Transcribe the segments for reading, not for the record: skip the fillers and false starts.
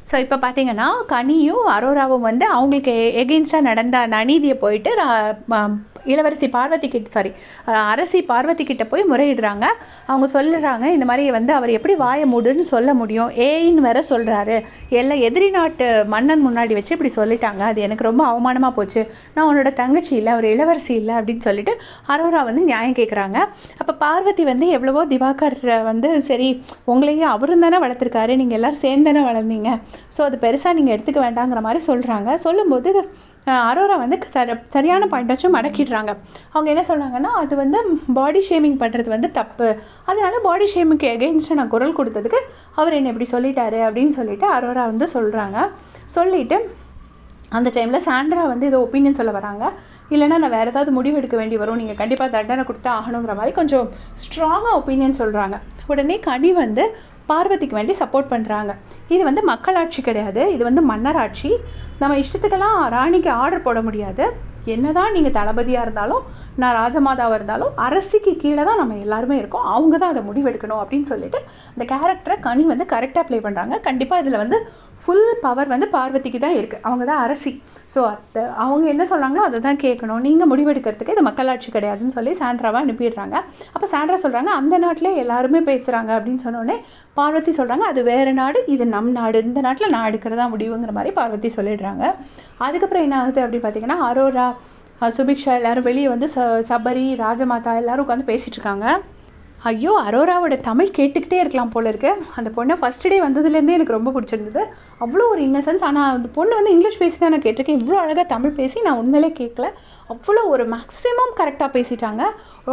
So இப்போ பார்த்தீங்கன்னா கனியும் அரோராவும் வந்து அவங்களுக்கு எகெயின்ஸ்டாக நடந்த அந்த அநீதியை போயிட்டு இளவரசி பார்வதி கிட்ட அரசி பார்வதி கிட்ட போய் முறையிடுறாங்க. அவங்க சொல்லுறாங்க, இந்த மாதிரி வந்து அவர் எப்படி வாயை மூடுன்னு சொல்ல முடியும், ஏன்னு வேற சொல்கிறாரு, எல்லாம் எதிரி நாட்டு மன்னன் முன்னாடி வச்சு இப்படி சொல்லிட்டாங்க, அது எனக்கு ரொம்ப அவமானமாக போச்சு, நான் உன்னோட தங்கச்சி இல்லை, ஒரு இளவரசி இல்லை அப்படின்னு சொல்லிட்டு அரோரா வந்து நியாயம் கேட்குறாங்க. அப்போ பார்வதி வந்து எவ்வளவோ திவாகர் வந்து சரி உங்களையும் அவரும் தானே வளர்த்துருக்காரு, நீங்கள் எல்லோரும் சேர்ந்து தானே வளர்ந்தீங்க, ஸோ அது பெருசாக நீங்கள் எடுத்துக்க வேண்டாங்கிற மாதிரி சொல்கிறாங்க. சொல்லும்போது அரோரா வந்து சரியான பாயிண்ட் வச்சு மடக்கிடுறாங்க. அவங்க என்ன சொல்கிறாங்கன்னா, அது வந்து பாடி ஷேமிங் பண்ணுறது வந்து தப்பு, அதனால பாடி ஷேமிங்க்கு எகெயின்ஸ்டாக நான் குரல் கொடுத்ததுக்கு அவர் என்னை இப்படி சொல்லிட்டாரு அப்படின்னு சொல்லிட்டு அரோரா வந்து சொல்கிறாங்க. சொல்லிவிட்டு அந்த டைமில் சாண்ட்ரா வந்து ஏதோ ஒப்பீனியன் சொல்ல வராங்க. இல்லைனா நான் வேறு ஏதாவது முடிவு எடுக்க வேண்டி வரும், நீங்கள் கண்டிப்பாக தண்டனை கொடுத்தா ஆகணுங்கிற மாதிரி கொஞ்சம் ஸ்ட்ராங்காக ஒப்பீனியன் சொல்கிறாங்க. உடனே கனி வந்து பார்வதிக்கு வேண்டி சப்போர்ட் பண்ணுறாங்க. இது வந்து மக்களாட்சி கிடையாது, இது வந்து மன்னராட்சி, நம்ம இஷ்டத்துக்கெல்லாம் ராணிக்கு ஆர்டர் போட முடியாது, என்னதான் நீங்கள் தளபதியாக இருந்தாலும் நான் ராஜமாதாவாக இருந்தாலும் அரசிக்கு கீழே தான் நம்ம எல்லாருமே இருக்கோம், அவங்க தான் அதை முடிவெடுக்கணும் அப்படின்னு சொல்லிட்டு அந்த கேரக்டரை கனி வந்து கரெக்டாக ப்ளே பண்ணுறாங்க. கண்டிப்பாக இதில் வந்து ஃபுல் பவர் வந்து பார்வதிக்கு தான் இருக்குது, அவங்க தான் அரசி. ஸோ அவங்க என்ன சொல்கிறாங்களோ அதை தான் கேட்கணும், நீங்கள் முடிவெடுக்கிறதுக்கு இது மக்களாட்சி கிடையாதுன்னு சொல்லி சாண்ட்ராவை அனுப்பிடுறாங்க. அப்போ சாண்ட்ரா சொல்கிறாங்க, அந்த நாட்டிலே எல்லாருமே பேசுகிறாங்க அப்படின்னு சொன்னோடனே பார்வதி சொல்கிறாங்க, அது வேறு நாடு, இது நம் நாடு, இந்த நாட்டில் நான் எடுக்கிறதா முடிவுங்கிற மாதிரி பார்வதி சொல்லிடுறாங்க. அதுக்கப்புறம் என்ன ஆகுது அப்படின்னு பார்த்தீங்கன்னா, அரோரா சுபிக்ஷா எல்லோரும் வெளியே வந்து சபரி ராஜமாதா எல்லோரும் உட்காந்து பேசிகிட்டு இருக்காங்க. ஐயோ, அரோராவோட தமிழ் கேட்டுக்கிட்டே இருக்கலாம் போல இருக்கு. அந்த பொண்ணை ஃபஸ்ட் டே வந்ததுலேருந்தே எனக்கு ரொம்ப பிடிச்சிருந்தது, அவ்வளோ ஒரு இன்னசென்ஸ். ஆனால் அந்த பொண்ணு வந்து இங்கிலீஷ் பேசி தான் நான் கேட்டிருக்கேன், இவ்வளோ அழகாக தமிழ் பேசி நான் உண்மையிலே கேட்கல, அவ்வளோ ஒரு மேக்ஸிமம் கரெக்டாக பேசிட்டாங்க.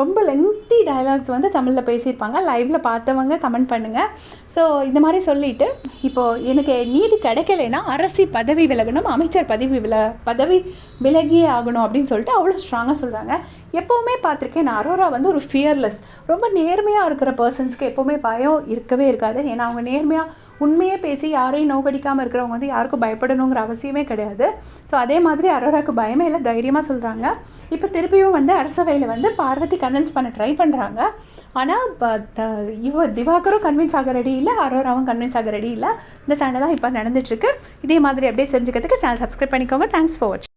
ரொம்ப லென்த்தி டயலாக்ஸ் வந்து தமிழில் பேசியிருப்பாங்க, லைவில் பார்த்தவங்க கமெண்ட் பண்ணுங்கள். ஸோ இந்த மாதிரி சொல்லிவிட்டு இப்போது எனக்கு நீதி கிடைக்கலைன்னா அரசி பதவி விலகணும், அமைச்சர் பதவி விலகியே ஆகணும் அப்படின்னு சொல்லிட்டு அவ்வளோ ஸ்ட்ராங்காக சொல்கிறாங்க. எப்போவுமே பார்த்துருக்கேன் நான், அரோரா வந்து ஒரு ஃபியர்லெஸ், ரொம்ப நேர்மையாக இருக்கிற பர்சன்ஸ்க்கு எப்போவுமே பயம் இருக்கவே இருக்காது. ஏன்னா அவங்க நேர்மையாக உண்மையே பேசி யாரையும் நோக்கடிக்காமல் இருக்கிறவங்க வந்து யாருக்கும் பயப்படணுங்கிற அவசியமே கிடையாது. ஸோ அதே மாதிரி அரோராவுக்கு பயமே இல்லை, தைரியமாக சொல்கிறாங்க. இப்போ திருப்பியும் வந்து அரசவையில் வந்து பார்வதி கன்வின்ஸ் பண்ண ட்ரை பண்ணுறாங்க. ஆனால் திவாகரும் கன்வின்ஸ் ஆக ரெடி இல்லை, அரோராவும் கன்வின்ஸ் ஆக ரெடி இல்லை. இந்த சண்டை தான் இப்போ நடந்துட்டுருக்கு. இதே மாதிரி அப்படியே செஞ்சுக்கிறதுக்கு சேனல் சப்ஸ்கிரைப் பண்ணிக்கோங்க. தேங்க்ஸ் ஃபார் வாட்சிங்.